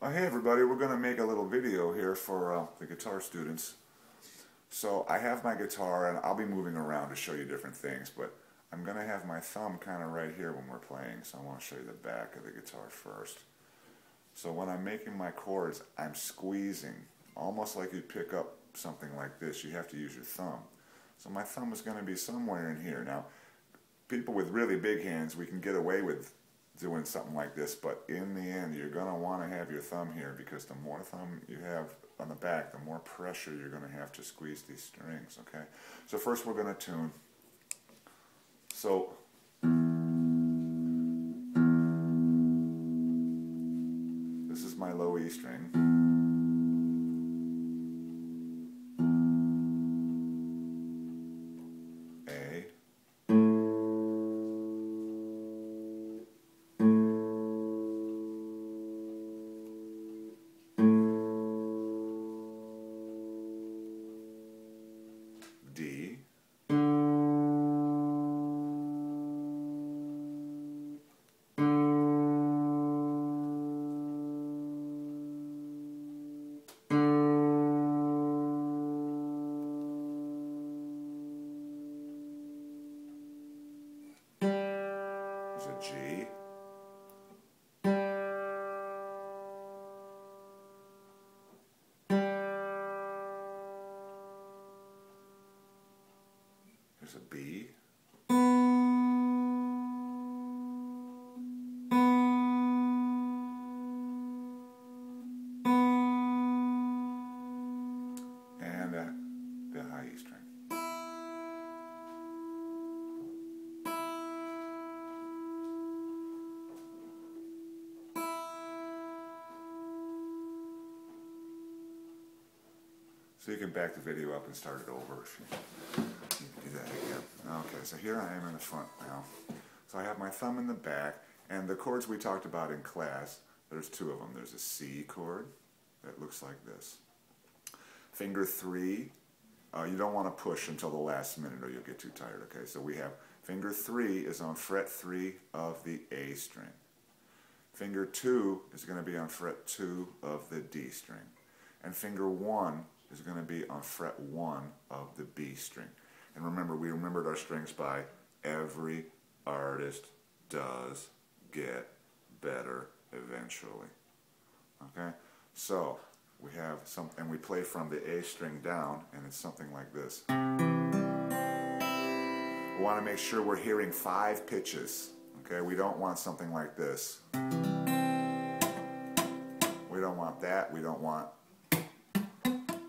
Hey everybody, we're going to make a little video here for the guitar students. So I have my guitar and I'll be moving around to show you different things, but I'm going to have my thumb kind of right here when we're playing, so I want to show you the back of the guitar first. So when I'm making my chords, I'm squeezing, almost like you'd pick up something like this. You have to use your thumb. So my thumb is going to be somewhere in here. Now, people with really big hands, we can get away with doing something like this, but in the end you're going to want to have your thumb here, because the more thumb you have on the back, the more pressure you're going to have to squeeze these strings, okay? So first we're going to tune. So this is my low E string. A. D, there's a G, there's a B, and the high E string. So you can back the video up and start it over if you can do that again. Okay, so here I am in the front now. So I have my thumb in the back, and the chords we talked about in class, there's two of them. There's a C chord that looks like this. Finger 3, you don't want to push until the last minute or you'll get too tired, okay? So we have finger 3 is on fret 3 of the A string. Finger 2 is going to be on fret 2 of the D string. And finger 1 is going to be on fret 1 of the B string. And remember, we remembered our strings by every artist does get better eventually. Okay? So, we have some, and we play from the A string down, and it's something like this. We want to make sure we're hearing 5 pitches. Okay? We don't want something like this. We don't want that. We don't want...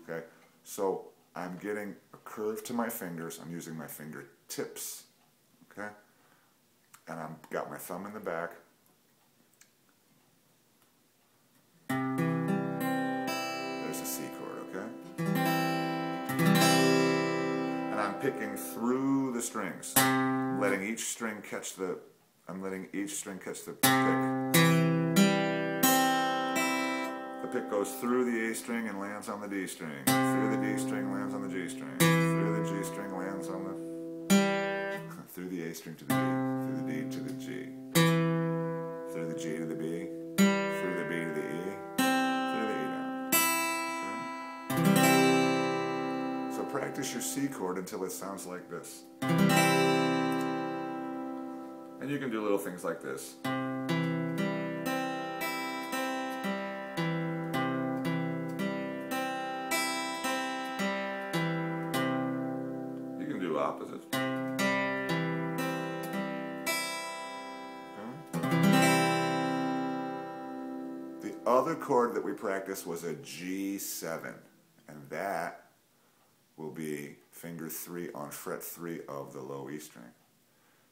Okay? So, I'm getting a curve to my fingers. I'm using my fingertips. Okay? And I've got my thumb in the back. There's a C chord, okay? And I'm picking through the strings. I'm letting each string catch the pick. The pick goes through the A string and lands on the D string. Through the D string, lands on the G string. Through the G string, lands on the... through the A string to the D. Through the D to the G. Through the G to the B. Through the B to the E. Through the E down. Okay? So practice your C chord until it sounds like this. And you can do little things like this. Opposites. Okay. The other chord that we practiced was a G7, and that will be finger 3 on fret 3 of the low E string,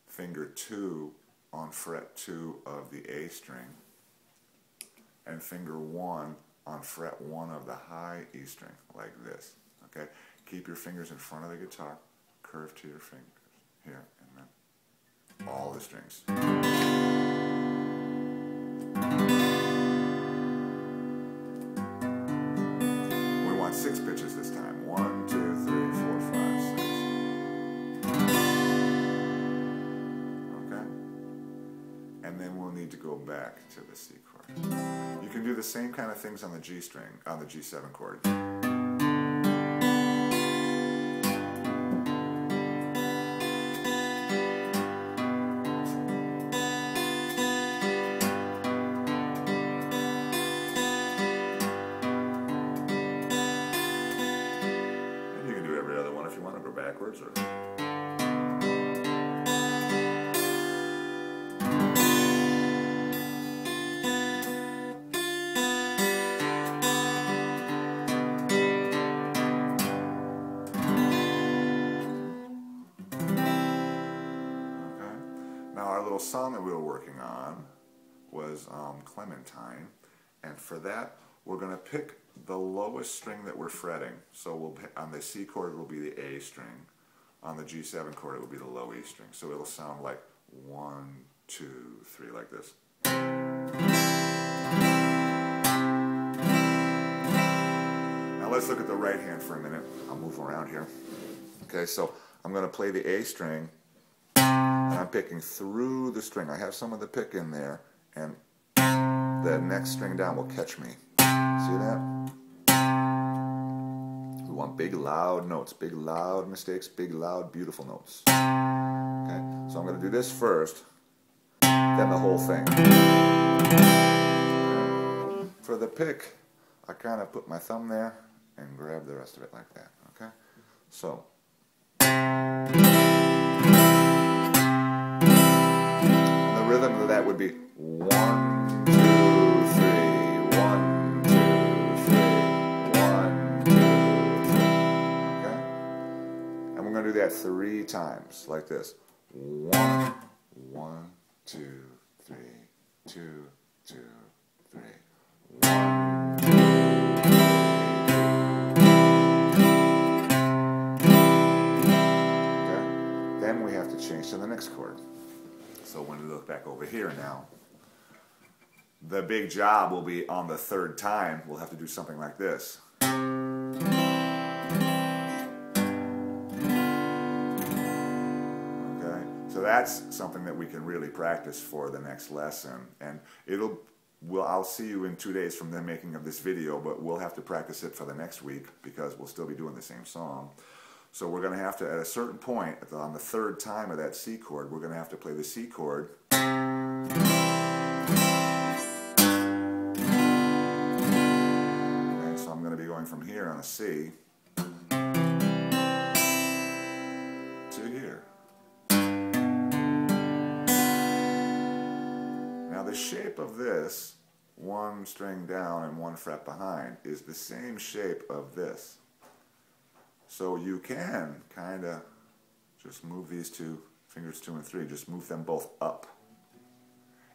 finger 2 on fret 2 of the A string, and finger 1 on fret 1 of the high E string, like this. Okay? Keep your fingers in front of the guitar. Curve to your fingers here, and then all the strings. We want 6 pitches this time. 1, 2, 3, 4, 5, 6. Okay? And then we'll need to go back to the C chord. You can do the same kind of things on the G string, on the G7 chord. And you can do every other one if you want to go backwards. Or now our little song that we were working on was Clementine, and for that we're going to pick the lowest string that we're fretting. So we'll on the C chord it will be the A string, on the G7 chord it will be the low E string. So it'll sound like 1, 2, 3 like this. Now let's look at the right hand for a minute. I'll move around here. Okay, so I'm going to play the A string. And I'm picking through the string. I have some of the pick in there, and the next string down will catch me. See that? We want big, loud notes, big, loud mistakes, big, loud, beautiful notes. Okay, so I'm going to do this first, then the whole thing. Okay. For the pick, I kind of put my thumb there and grab the rest of it like that. Okay, so. The rhythm of that would be 1, 2, 3, 1, 2, 3, 1, 2, 3. Okay? And we're going to do that 3 times, like this. 1, 1, 2, 3, 2, 2, 3. 1, 2, 3. Okay? Then we have to change to the next chord. So when we look back over here now, the big job will be on the 3rd time. We'll have to do something like this. Okay, so that's something that we can really practice for the next lesson, and I'll see you in 2 days from the making of this video, but we'll have to practice it for the next week because we'll still be doing the same song. So we're going to have to, at a certain point, on the 3rd time of that C chord, we're going to have to play the C chord. Okay, so I'm going to be going from here on a C to here. Now the shape of this, 1 string down and 1 fret behind, is the same shape of this. So you can kind of just move these 2 fingers, 2 and 3, just move them both up.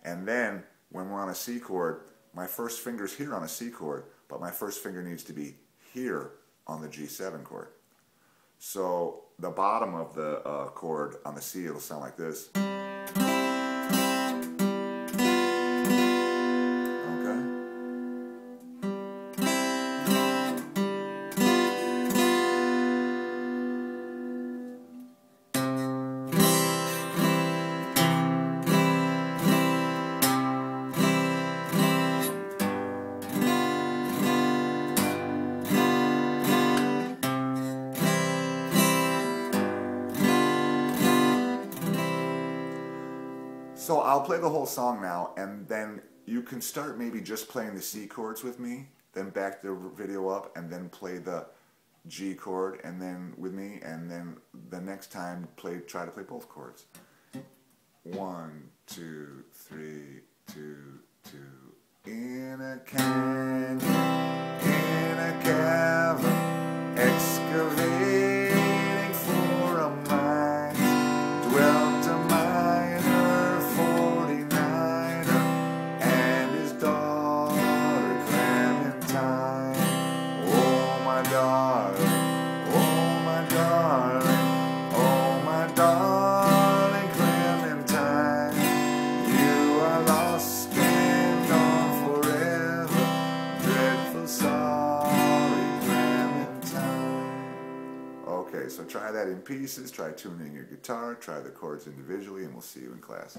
And then when we're on a C chord, my first finger's here on a C chord, but my first finger needs to be here on the G7 chord. So the bottom of the chord on the C, it'll sound like this. So I'll play the whole song now, and then you can start maybe just playing the C chords with me, then back the video up, and then play the G chord and then with me, and then the next time try to play both chords. 1, 2, 3, 2, 2. In a canyon, in a cavern, excavating for a mine, dwelt a miner, 49er, and his daughter Clementine. Oh my darling, oh my darling, oh my darling Clementine, you are lost and gone forever, dreadful sorry Clementine. Okay, so try that in pieces, try tuning your guitar, try the chords individually, and we'll see you in class.